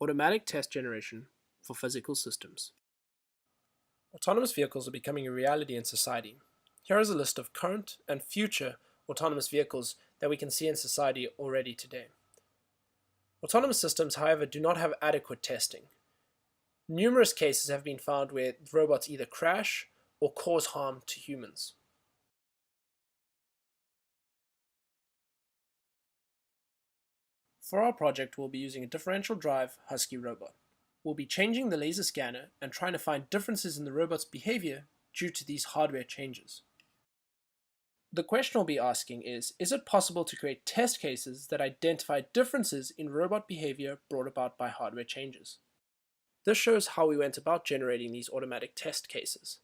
Automatic test generation for physical systems. Autonomous vehicles are becoming a reality in society. Here is a list of current and future autonomous vehicles that we can see in society already today. Autonomous systems, however, do not have adequate testing. Numerous cases have been found where robots either crash or cause harm to humans. For our project, we'll be using a differential drive Husky robot. We'll be changing the laser scanner and trying to find differences in the robot's behavior due to these hardware changes. The question we'll be asking is it possible to create test cases that identify differences in robot behavior brought about by hardware changes? This shows how we went about generating these automatic test cases.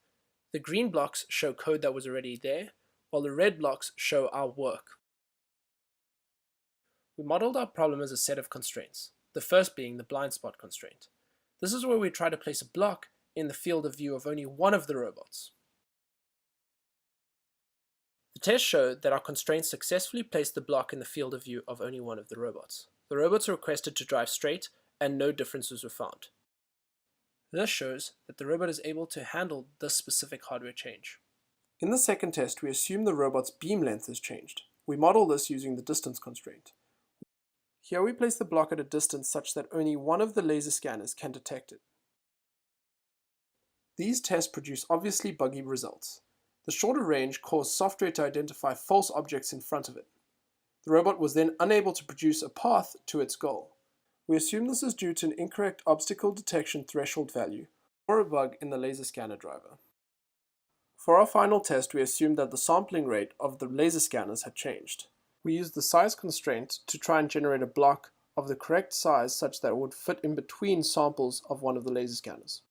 The green blocks show code that was already there, while the red blocks show our work. We modeled our problem as a set of constraints, the first being the blind spot constraint. This is where we try to place a block in the field of view of only one of the robots. The test showed that our constraints successfully placed the block in the field of view of only one of the robots. The robots were requested to drive straight, and no differences were found. This shows that the robot is able to handle this specific hardware change. In the second test, we assume the robot's beam length has changed. We model this using the distance constraint. Here we place the block at a distance such that only one of the laser scanners can detect it. These tests produce obviously buggy results. The shorter range caused software to identify false objects in front of it. The robot was then unable to produce a path to its goal. We assume this is due to an incorrect obstacle detection threshold value, or a bug in the laser scanner driver. For our final test, we assumed that the sampling rate of the laser scanners had changed. We used the size constraint to try and generate a block of the correct size such that it would fit in between samples of one of the laser scanners.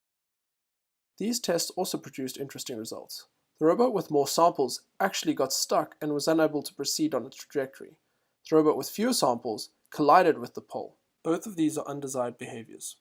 These tests also produced interesting results. The robot with more samples actually got stuck and was unable to proceed on its trajectory. The robot with fewer samples collided with the pole. Both of these are undesired behaviors.